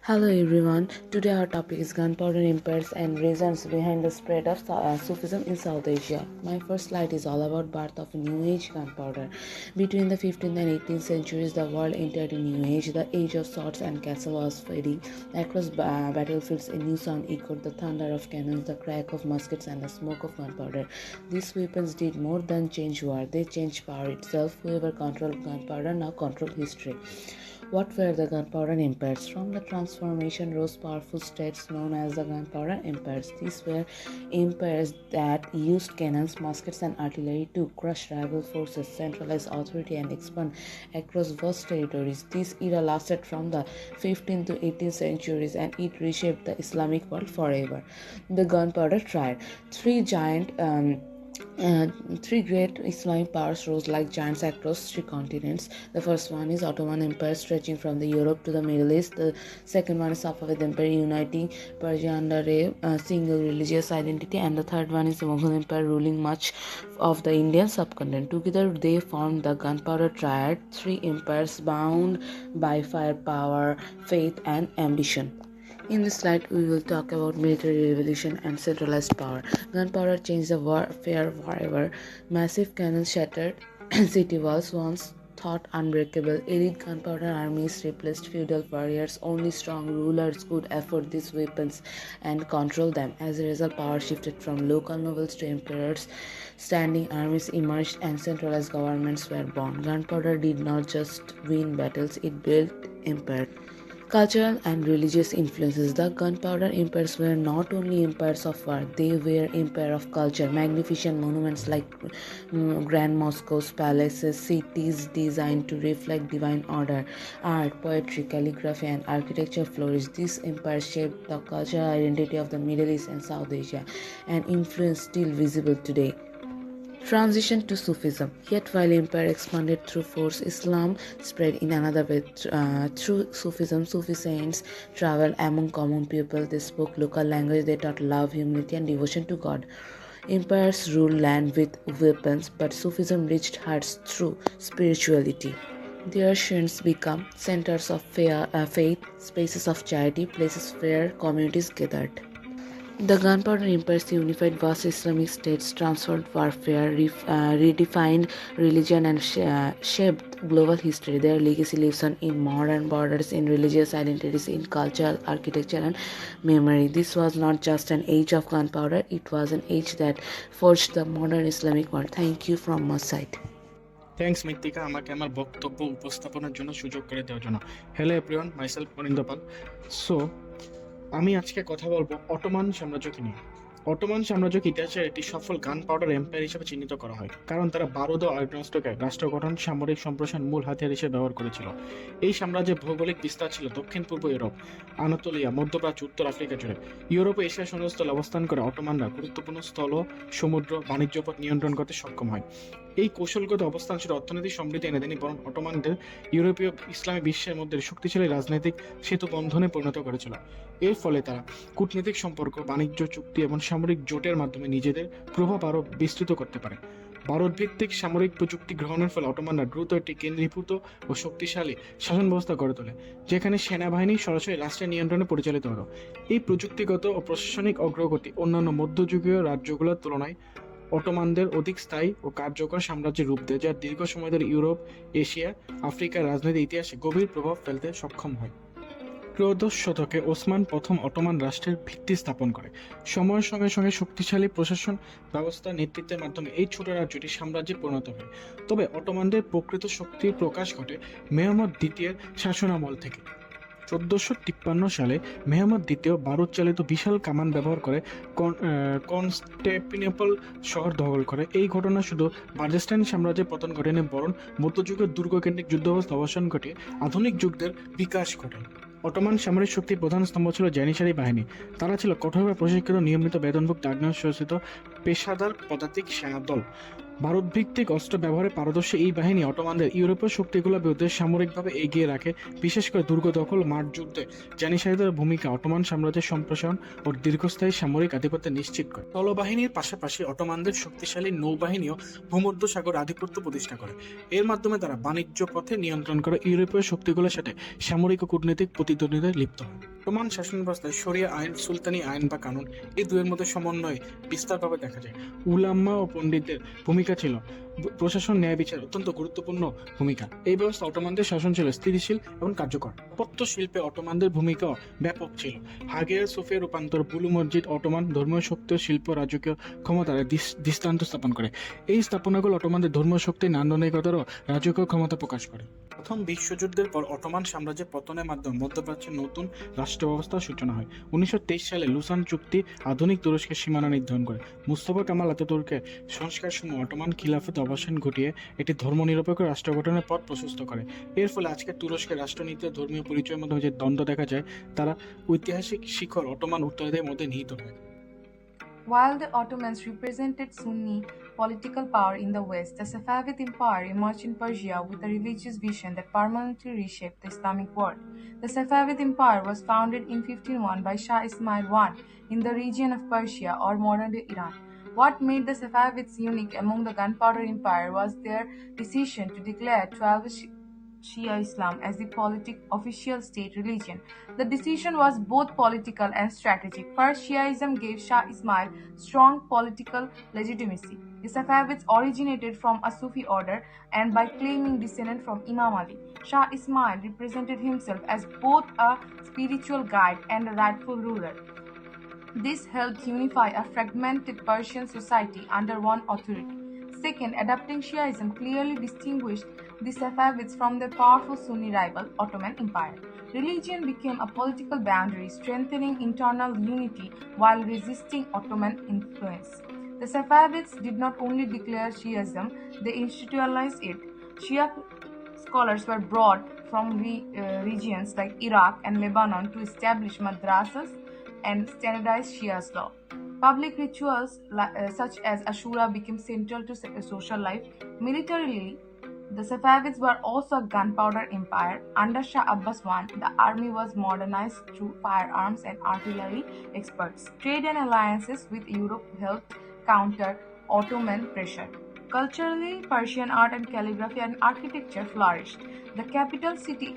Hello everyone. Today our topic is gunpowder empires and reasons behind the spread of Sufism in South Asia. My first slide is all about birth of New Age gunpowder. Between the 15th and 18th centuries, the world entered a New Age. The age of swords and castle was fading. Across battlefields, a new sound echoed: the thunder of cannons, the crack of muskets, and the smoke of gunpowder. These weapons did more than change war; they changed power itself. Whoever controlled gunpowder now controlled history. What were the gunpowder empires? From the transformation rose powerful states known as the gunpowder empires. These were empires that used cannons, muskets, and artillery to crush rival forces, centralize authority, and expand across vast territories. This era lasted from the 15th to 18th centuries, and it reshaped the Islamic world forever. The gunpowder triad. Three great Islamic powers rose like giants across three continents. The first one is Ottoman Empire, stretching from the Europe to the Middle East. The second one is Safavid Empire, uniting Persia under a single religious identity. And the third one is the Mughal Empire, ruling much of the Indian subcontinent. Together they formed the Gunpowder Triad, three empires bound by firepower, faith, and ambition. In this slide, we will talk about military revolution and centralized power. Gunpowder changed the warfare forever. Massive cannons shattered city walls, once thought unbreakable. Elite gunpowder armies replaced feudal warriors. Only strong rulers could afford these weapons and control them. As a result, power shifted from local nobles to emperors. Standing armies emerged and centralized governments were born. Gunpowder did not just win battles, it built empires. Cultural and religious influences. The gunpowder empires were not only empires of war, they were empires of culture. Magnificent monuments like Grand Moscow's palaces, cities designed to reflect divine order, art, poetry, calligraphy, and architecture flourished. These empires shaped the cultural identity of the Middle East and South Asia, an influence still visible today. Transition to Sufism. Yet while empire expanded through force, Islam spread in another way. Through Sufism, Sufi saints traveled among common people. They spoke local language. They taught love, humility, and devotion to God. Empires ruled land with weapons, but Sufism reached hearts through spirituality. Their shrines become centers of faith, spaces of charity, places where communities gathered. The Gunpowder Empires unified vast Islamic states, transformed warfare, redefined religion, and shaped global history. Their legacy lives on in modern borders, in religious identities, in culture, architecture, and memory. This was not just an age of gunpowder, it was an age that forged the modern Islamic world. Thank you from my side. Thanks মৃত্তিকা, আমাকে আমার বক্তব্য উপস্থাপনের জন্য সুযোগ করে দেওয়ার জন্য। হ্যালো এভরিওয়ান, মাইসেলফ অরিন্দ পাল। সো আমি আজকে কথা বলবো অটোমান সাম্রাজ্যকে নিয়ে। অটোমান সাম্রাজ্যকে ইতিহাসের একটি সফল গান পাউডার এম্পায়ার হিসেবে চিহ্নিত করা হয়, কারণ তারা বারুদ ও আগ্নেয়াস্ত্রকে রাষ্ট্র গঠন, সামরিক সম্প্রসারণ মূল হাতিয়ার হিসেবে ব্যবহার করেছিল। এই সাম্রাজ্যের ভৌগোলিক বিস্তার ছিল দক্ষিণ পূর্ব ইউরোপ, আনাতোলিয়া, মধ্যপ্রাচ্য, উত্তর আফ্রিকা জুড়ে। ইউরোপ ও এশিয়ার সন্ধিস্থলে অবস্থান করে অটোমানরা গুরুত্বপূর্ণ স্থল, সমুদ্র, বাণিজ্য পথ নিয়ন্ত্রণ করতে সক্ষম হয়। এই কৌশলগত অবস্থান শুধু অর্থনৈতিক সমৃদ্ধি এনে দেয়নি, বরং অটোমানদের ইউরোপীয় ইসলামী বিশ্বের মধ্যে শক্তিশালী রাজনৈতিক সেতু বন্ধনে পরিণত করেছিল। এর ফলে তারা কূটনৈতিক সম্পর্ক, বাণিজ্য চুক্তি এবং সামরিক জোটের মাধ্যমে নিজেদের প্রভাব আরও বিস্তৃত করতে পারে। ভারতভিত্তিক সামরিক প্রযুক্তি গ্রহণের ফলে অটোমানরা দ্রুত একটি কেন্দ্রীভূত ও শক্তিশালী শাসন ব্যবস্থা গড়ে তোলে, যেখানে সেনাবাহিনী সরাসরি রাষ্ট্রের নিয়ন্ত্রণে পরিচালিত হতো। এই প্রযুক্তিগত ও প্রশাসনিক অগ্রগতি অন্যান্য মধ্যযুগীয় রাজ্যগুলোর তুলনায় অটোমানদের অধিক স্থায়ী ও কার্যকর সাম্রাজ্যের রূপ দেয়, যা দীর্ঘ সময় ধরে ইউরোপ, এশিয়া, আফ্রিকার রাজনৈতিক ইতিহাসে গভীর প্রভাব ফেলতে সক্ষম হয়। ত্রয়োদশ শতকে ওসমান প্রথম অটোমান রাষ্ট্রের ভিত্তি স্থাপন করে। সময়ের সঙ্গে সঙ্গে শক্তিশালী প্রশাসন ব্যবস্থা নেতৃত্বের মাধ্যমে এই ছোট রাজ্যটি সাম্রাজ্যে পরিণত হয়। তবে অটোমানদের প্রকৃত শক্তির প্রকাশ ঘটে মেহমদ দ্বিতীয়ের শাসনামল থেকে। 1453 সালে মেহমদ দ্বিতীয় বারুদ চালিত বিশাল কামান ব্যবহার করে কনস্টান্টিনোপল শহর দখল করে। এই ঘটনা শুধু বার্জেস্টাইন সাম্রাজ্যের পতন ঘটেনি, বরং মধ্যযুগের দুর্গকেন্দ্রিক যুদ্ধ অবস্থা অবসান ঘটিয়ে আধুনিক যুগদের বিকাশ ঘটে। অটোমান সামরিক শক্তির প্রধান স্তম্ভ ছিল জ্যানিসারি বাহিনী। তারা ছিল কঠোরভাবে প্রশিক্ষিত, নিয়মিত বেতনভুক্ত আগ্নেয়াস্ত্র পেশাদার পদাতিক সেনাদল। ভারতভিত্তিক অস্ত্র ব্যবহারে পারদর্শী এই বাহিনী অটোমানদের ইউরোপীয় শক্তিগুলোর বিরুদ্ধে সামরিকভাবে এগিয়ে রাখে। বিশেষ করে দুর্গ দখল, মাঠ যুদ্ধে জ্যানিসারিদের ভূমিকা অটোমান সাম্রাজ্যের সম্প্রসারণ ও দীর্ঘস্থায়ী সামরিক আধিপত্য নিশ্চিত করে। স্থলবাহিনীর পাশাপাশি অটোমানদের শক্তিশালী নৌবাহিনীও ভূমধ্যসাগর আধিপত্য প্রতিষ্ঠা করে। এর মাধ্যমে তারা বাণিজ্য পথে নিয়ন্ত্রণ করে ইউরোপীয় শক্তিগুলোর সাথে সামরিক ও কূটনৈতিক প্রতিদ্বন্দ্বিতায় লিপ্ত হয়। অটোমান শাসন ব্যবস্থায় শরিয়া আইন, সুলতানি আইন বা কানুন এই দুয়ের মধ্যে সমন্বয় বিস্তারভাবে দেখা যায়। উলামা ও পণ্ডিতদের ভূমিকা ছিল প্রশাসন, ন্যায় বিচার অত্যন্ত গুরুত্বপূর্ণ ভূমিকা। এই ব্যবস্থা অটোমানদের শাসন ছিল স্থিতিশীল এবং কার্যকর। স্থাপত্য শিল্পে অটোমানদের ভূমিকাও ব্যাপক ছিল। হাগিয়া সোফিয়া রূপান্তর, বুলু মসজিদ অটোমান ধর্মীয় শক্তি ও শিল্প রাজকীয় ক্ষমতার দৃষ্টান্ত স্থাপন করে। এই স্থাপনাগুলো অটোমানদের ধর্মীয় শক্তি, নান্দনিকতার ও রাজকীয় ক্ষমতা প্রকাশ করে। প্রথম বিশ্বযুদ্ধের পর অটোমান সাম্রাজ্যের পতনের মাধ্যমে মধ্যপ্রাচ্যের নতুন রাষ্ট্র ব্যবস্থার সূচনা হয়। 1923 সালে লুসান চুক্তি আধুনিক তুরস্কের সীমানা নির্ধারণ করে। মুস্তফা কামাল আতাতুর্কের সংস্কারসমূহ অটোমান খিলাফত অবসান ঘটিয়ে একটি ধর্মনিরপেক্ষ রাষ্ট্র গঠনের পথ প্রশস্ত করে। এর ফলে আজকের তুরস্কের রাষ্ট্রনীতি ও ধর্মীয় পরিচয়ের মধ্যে যে দ্বন্দ্ব দেখা যায়, তারা ঐতিহাসিক শিখর অটোমান উত্তরাধিকারের মধ্যে নিহিত হয়। While the Ottomans represented Sunni political power in the West, the Safavid Empire emerged in Persia with a religious vision that permanently reshaped the Islamic world. The Safavid Empire was founded in 1501 by Shah Ismail I in the region of Persia or modern-day Iran. What made the Safavids unique among the Gunpowder Empire was their decision to declare 12 Shia Islam as the official state religion. The decision was both political and strategic. First, Shiaism gave Shah Ismail strong political legitimacy. The Safavids originated from a Sufi order, and by claiming descent from Imam Ali, Shah Ismail represented himself as both a spiritual guide and a rightful ruler. This helped unify a fragmented Persian society under one authority. Second, adopting Shiaism clearly distinguished the Safavids from their powerful Sunni rival, Ottoman Empire. Religion became a political boundary, strengthening internal unity while resisting Ottoman influence. The Safavids did not only declare Shiaism, they institutionalized it. Shia scholars were brought from regions like Iraq and Lebanon to establish madrasas and standardize Shia's law. Public rituals such as Ashura became central to social life. Militarily, the Safavids were also a gunpowder empire. Under Shah Abbas I, the army was modernized through firearms and artillery experts. Trade and alliances with Europe helped counter Ottoman pressure. Culturally, Persian art and calligraphy and architecture flourished. The capital city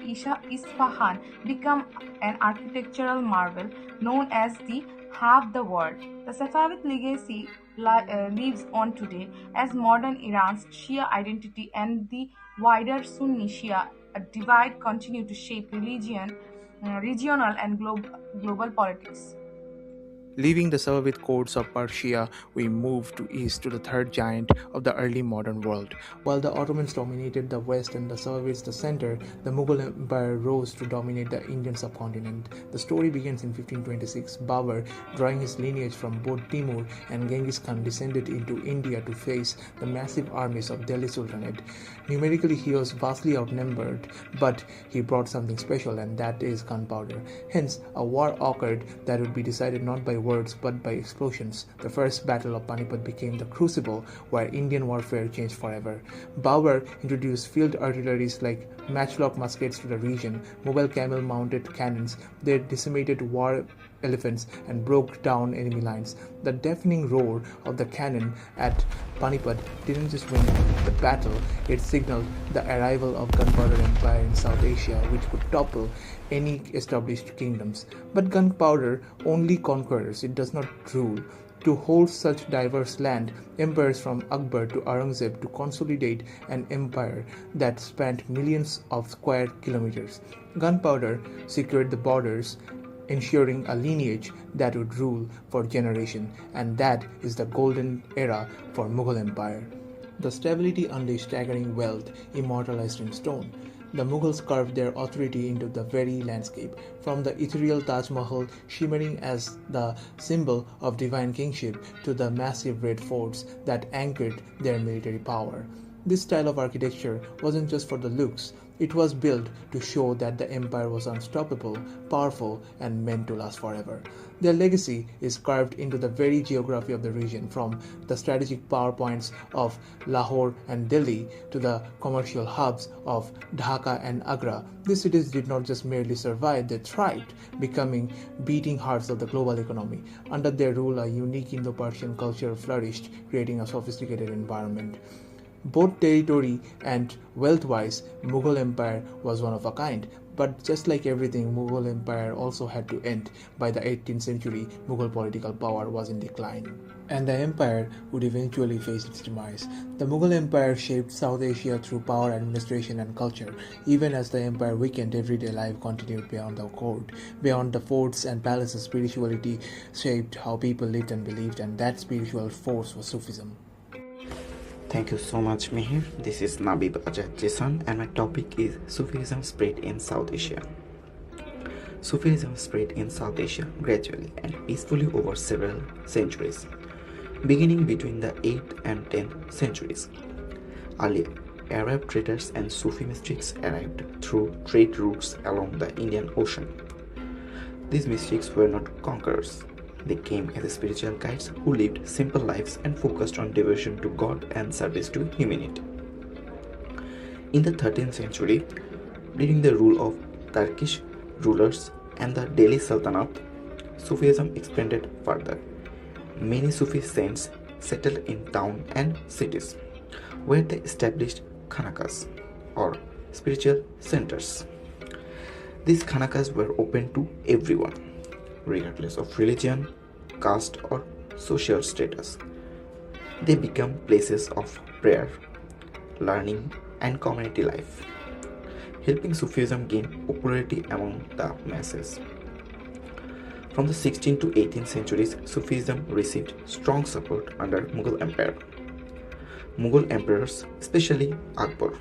Isfahan became an architectural marvel known as the half the world. The Safavid legacy lives on today as modern Iran's Shia identity and the wider Sunni-Shia divide continue to shape regional and global politics. Leaving the Safavid courts of Persia, we move to east to the third giant of the early modern world. While the Ottomans dominated the west and the Safavids the center, the Mughal Empire rose to dominate the Indian subcontinent. The story begins in 1526. Babur, drawing his lineage from both Timur and Genghis Khan, descended into India to face the massive armies of Delhi Sultanate. Numerically, he was vastly outnumbered, but he brought something special, and that is gunpowder. Hence, a war occurred that would be decided not by words but by explosions. The first battle of Panipat became the crucible where Indian warfare changed forever. Babur introduced field artilleries like matchlock muskets to the region, mobile camel-mounted cannons. They decimated war elephants and broke down enemy lines. The deafening roar of the cannon at Panipat didn't just win the battle, it signaled the arrival of Gunpowder Empire in South Asia, which could topple any established kingdoms. But gunpowder only conquers, it does not rule. To hold such diverse land, emperors from Akbar to Aurangzeb to consolidate an empire that spanned millions of square kilometers. Gunpowder secured the borders, ensuring a lineage that would rule for generations, and that is the golden era for Mughal Empire. The stability unleashed staggering wealth, immortalized in stone. The Mughals carved their authority into the very landscape, from the ethereal Taj Mahal shimmering as the symbol of divine kingship to the massive red forts that anchored their military power. This style of architecture wasn't just for the looks, it was built to show that the empire was unstoppable, powerful, and meant to last forever. Their legacy is carved into the very geography of the region, from the strategic power points of Lahore and Delhi to the commercial hubs of Dhaka and Agra. These cities did not just merely survive, they thrived, becoming beating hearts of the global economy. Under their rule, a unique Indo-Persian culture flourished, creating a sophisticated environment. Both territory and wealth-wise, Mughal Empire was one of a kind. But just like everything, Mughal Empire also had to end. By the 18th century, Mughal political power was in decline, and the empire would eventually face its demise. The Mughal Empire shaped South Asia through power, administration, and culture. Even as the empire weakened, everyday life continued beyond the court. Beyond the forts and palaces, spirituality shaped how people lived and believed, and that spiritual force was Sufism. Thank you so much, Mihir. This is Nabib Ajad Jason, and my topic is Sufism spread in South Asia. Sufism spread in South Asia gradually and peacefully over several centuries, beginning between the 8th and 10th centuries. Early Arab traders and Sufi mystics arrived through trade routes along the Indian Ocean. These mystics were not conquerors. They came as spiritual guides who lived simple lives and focused on devotion to God and service to humanity. In the 13th century, during the rule of Turkish rulers and the Delhi Sultanate, Sufism expanded further. Many Sufi saints settled in towns and cities, where they established khanakas or spiritual centers. These khanakas were open to everyone, regardless of religion, caste, or social status. They become places of prayer, learning, and community life, helping Sufism gain popularity among the masses. From the 16th to 18th centuries, Sufism received strong support under Mughal Empire. Mughal emperors, especially Akbar,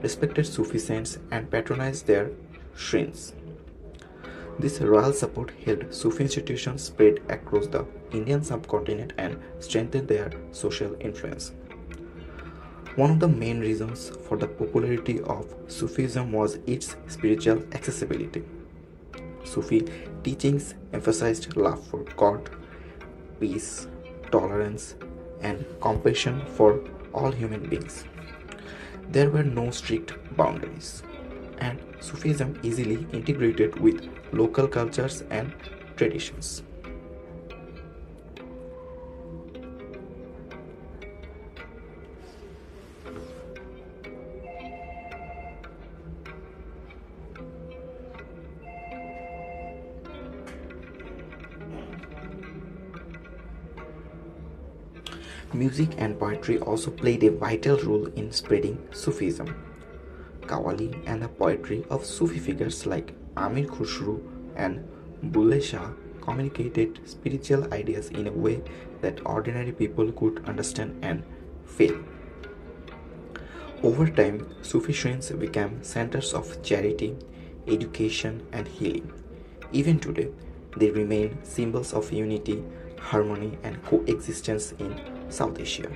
respected Sufi saints and patronized their shrines. This royal support helped Sufi institutions spread across the Indian subcontinent and strengthened their social influence. One of the main reasons for the popularity of Sufism was its spiritual accessibility. Sufi teachings emphasized love for God, peace, tolerance, and compassion for all human beings. There were no strict boundaries, and Sufism easily integrated with local cultures and traditions. Music and poetry also played a vital role in spreading Sufism. Qawwali and the poetry of Sufi figures like Amir Khusru and Bulle Shah communicated spiritual ideas in a way that ordinary people could understand and feel. Over time, Sufi shrines became centers of charity, education, and healing. Even today, they remain symbols of unity, harmony, and coexistence in South Asia.